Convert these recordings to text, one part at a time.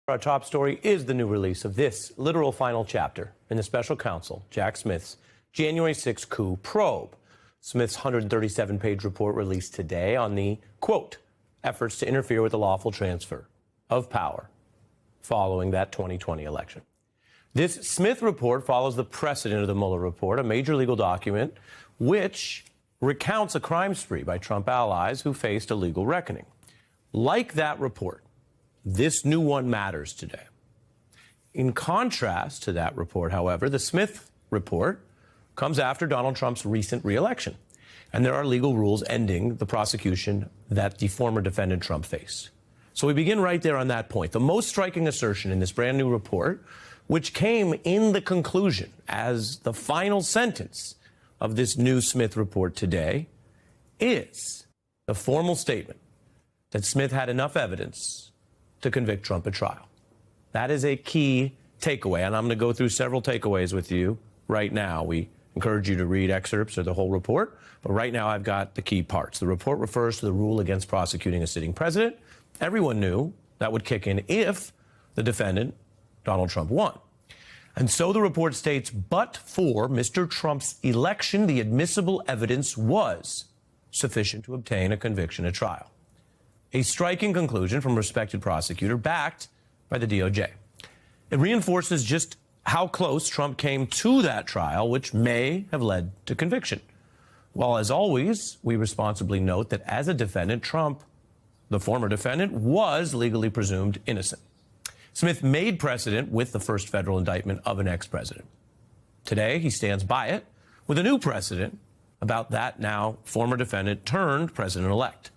Our top story is the new release of this literal final chapter in the special counsel Jack Smith's January 6 coup probe. Smith's 137-page report released today on the, quote, efforts to interfere with the lawful transfer of power following that 2020 election. This Smith report follows the precedent of the Mueller report, a major legal document which recounts a crime spree by Trump allies who faced a legal reckoning. Like that report, this new one matters today. In contrast to that report, however, the Smith report comes after Donald Trump's recent reelection, and there are legal rules ending the prosecution that the former defendant Trump faced. So we begin right there on that point. The most striking assertion in this brand new report, which came in the conclusion as the final sentence of this new Smith report today, is the formal statement that Smith had enough evidence to convict Trump at trial. That is a key takeaway, and I'm going to go through several takeaways with you right now. We encourage you to read excerpts of the whole report, but right now I've got the key parts. The report refers to the rule against prosecuting a sitting president. Everyone knew that would kick in if the defendant, Donald Trump, won. And so the report states, but for Mr. Trump's election, the admissible evidence was sufficient to obtain a conviction at trial. A striking conclusion from a respected prosecutor backed by the DOJ. It reinforces just how close Trump came to that trial, which may have led to conviction. While, as always, we responsibly note that as a defendant, Trump, the former defendant, was legally presumed innocent. Smith made precedent with the first federal indictment of an ex-president. Today, he stands by it with a new precedent about that now former defendant turned president-elect.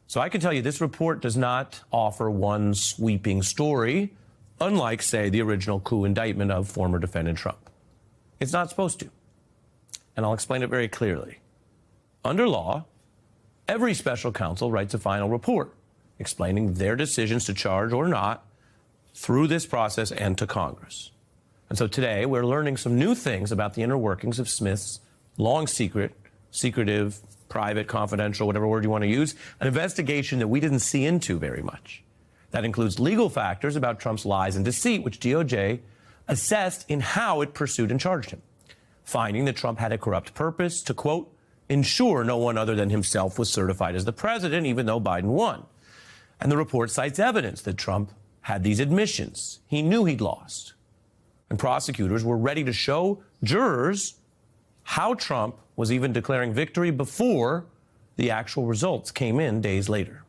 So I can tell you this report does not offer one sweeping story, unlike, say, the original coup indictment of former defendant Trump. It's not supposed to. And I'll explain it very clearly. Under law, every special counsel writes a final report explaining their decisions to charge or not through this process and to Congress. And so today we're learning some new things about the inner workings of Smith's long secretive, private, confidential, whatever word you want to use, an investigation that we didn't see into very much. That includes legal factors about Trump's lies and deceit, which DOJ assessed in how it pursued and charged him, finding that Trump had a corrupt purpose to, quote, ensure no one other than himself was certified as the president, even though Biden won. And the report cites evidence that Trump had these admissions. He knew he'd lost. And prosecutors were ready to show jurors how Trump was even declaring victory before the actual results came in days later.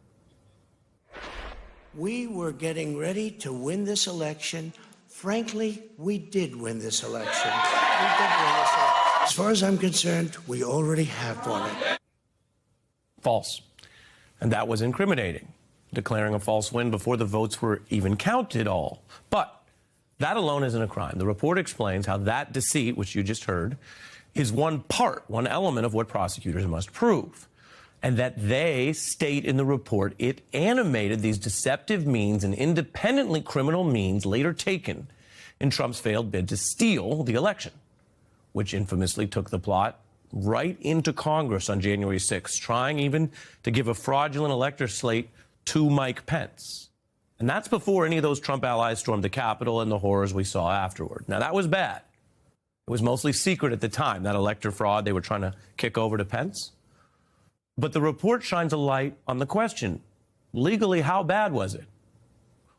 We were getting ready to win this election. Frankly, we did win this election. As far as I'm concerned, we already have won it. False. And that was incriminating, declaring a false win before the votes were even counted all. But that alone isn't a crime. The report explains how that deceit, which you just heard, is one element of what prosecutors must prove. And that they state in the report it animated these deceptive means and independently criminal means later taken in Trump's failed bid to steal the election, which infamously took the plot right into Congress on January 6th, trying even to give a fraudulent elector slate to Mike Pence. And that's before any of those Trump allies stormed the Capitol and the horrors we saw afterward. Now, that was bad. It was mostly secret at the time, that elector fraud they were trying to kick over to Pence. But the report shines a light on the question, legally, how bad was it?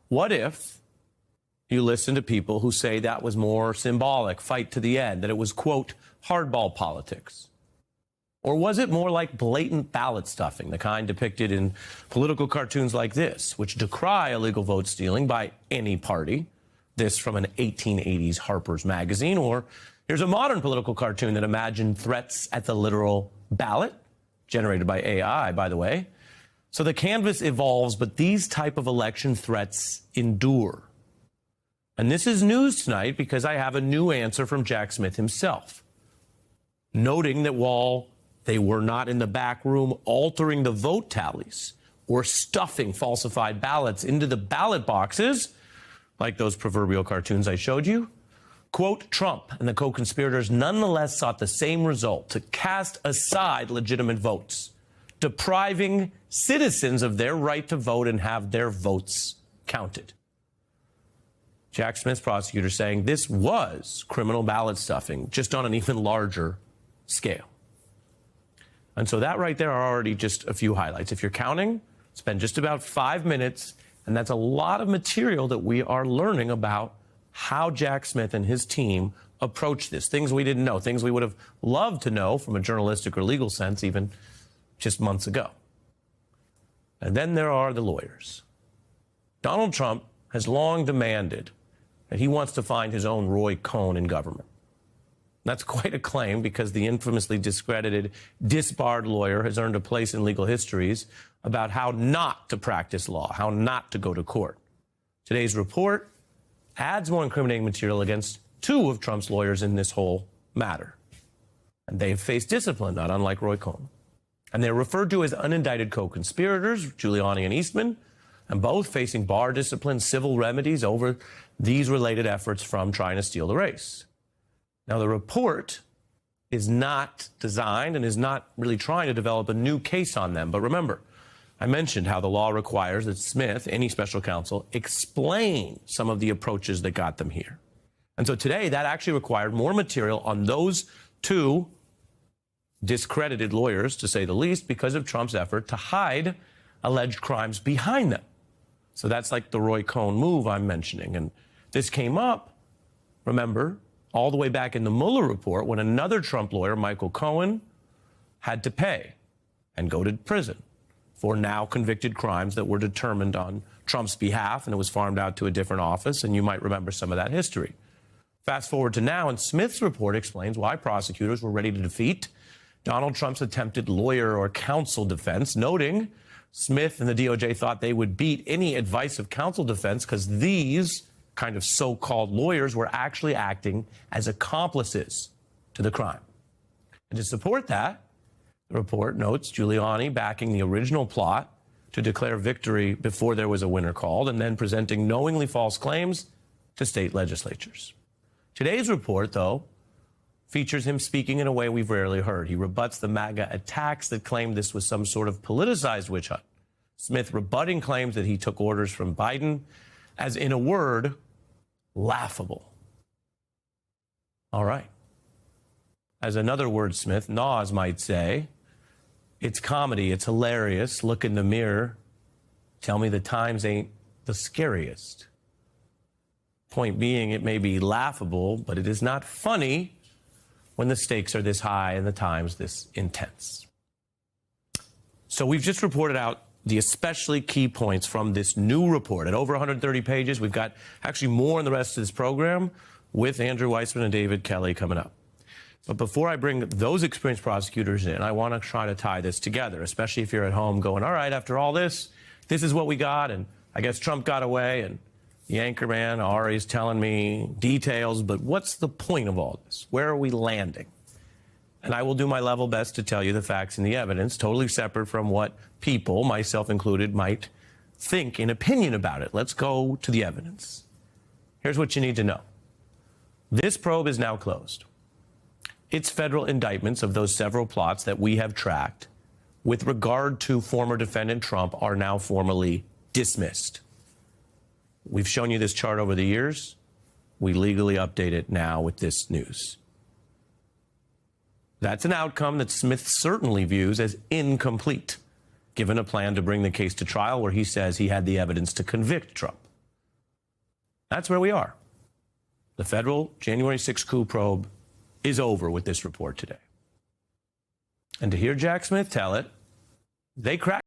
What if you listen to people who say that was more symbolic, fight to the end, that it was, quote, hardball politics? Or was it more like blatant ballot stuffing, the kind depicted in political cartoons like this, which decry illegal vote stealing by any party? This from an 1880s Harper's Magazine. Or here's a modern political cartoon that imagined threats at the literal ballot, generated by AI, by the way. So the canvas evolves, but these type of election threats endure. And this is news tonight because I have a new answer from Jack Smith himself, noting that while they were not in the back room altering the vote tallies or stuffing falsified ballots into the ballot boxes, like those proverbial cartoons I showed you, quote, Trump and the co-conspirators nonetheless sought the same result, to cast aside legitimate votes, depriving citizens of their right to vote and have their votes counted. Jack Smith, prosecutor, saying this was criminal ballot stuffing, just on an even larger scale. And so that right there are already just a few highlights. If you're counting, spend just about 5 minutes, and that's a lot of material that we are learning about how Jack Smith and his team approach this. Things we didn't know, things we would have loved to know from a journalistic or legal sense even just months ago. And then there are the lawyers. Donald Trump has long demanded that he wants to find his own Roy Cohn in government. That's quite a claim, because the infamously discredited, disbarred lawyer has earned a place in legal histories about how not to practice law, how not to go to court. Today's report adds more incriminating material against two of Trump's lawyers in this whole matter. And they have faced discipline, not unlike Roy Cohn. And they're referred to as unindicted co-conspirators, Giuliani and Eastman, and both facing bar discipline, civil remedies over these related efforts from trying to steal the race. Now, the report is not designed and is not really trying to develop a new case on them. But remember, I mentioned how the law requires that Smith, any special counsel, explain some of the approaches that got them here. And so today, that actually required more material on those two discredited lawyers, to say the least, because of Trump's effort to hide alleged crimes behind them. So that's like the Roy Cohn move I'm mentioning. And this came up, remember, all the way back in the Mueller report, when another Trump lawyer, Michael Cohen, had to pay and go to prison for now convicted crimes that were determined on Trump's behalf, and it was farmed out to a different office, and you might remember some of that history. Fast forward to now, and Smith's report explains why prosecutors were ready to defeat Donald Trump's attempted lawyer or counsel defense, noting Smith and the DOJ thought they would beat any advice of counsel defense because these kind of so-called lawyers were actually acting as accomplices to the crime. And to support that, the report notes Giuliani backing the original plot to declare victory before there was a winner called, and then presenting knowingly false claims to state legislatures. Today's report, though, features him speaking in a way we've rarely heard. He rebuts the MAGA attacks that claim this was some sort of politicized witch hunt. Smith rebutting claims that he took orders from Biden as, in a word, laughable. All right. As another wordsmith, Nas, might say, it's comedy, it's hilarious, look in the mirror, tell me the times ain't the scariest. Point being, it may be laughable, but it is not funny when the stakes are this high and the times this intense. So we've just reported out the especially key points from this new report. At over 130 pages, we've got actually more in the rest of this program with Andrew Weissman and David Kelly coming up. But before I bring those experienced prosecutors in, I want to try to tie this together, especially if you're at home going, all right, after all this, this is what we got, and I guess Trump got away, and the anchorman, Ari's telling me details, but what's the point of all this? Where are we landing? And I will do my level best to tell you the facts and the evidence, totally separate from what people, myself included, might think in opinion about it. Let's go to the evidence. Here's what you need to know. This probe is now closed. Its federal indictments of those several plots that we have tracked with regard to former defendant Trump are now formally dismissed. We've shown you this chart over the years. We legally update it now with this news. That's an outcome that Smith certainly views as incomplete, given a plan to bring the case to trial where he says he had the evidence to convict Trump. That's where we are. The federal January 6th coup probe is over with this report today. And to hear Jack Smith tell it, they cracked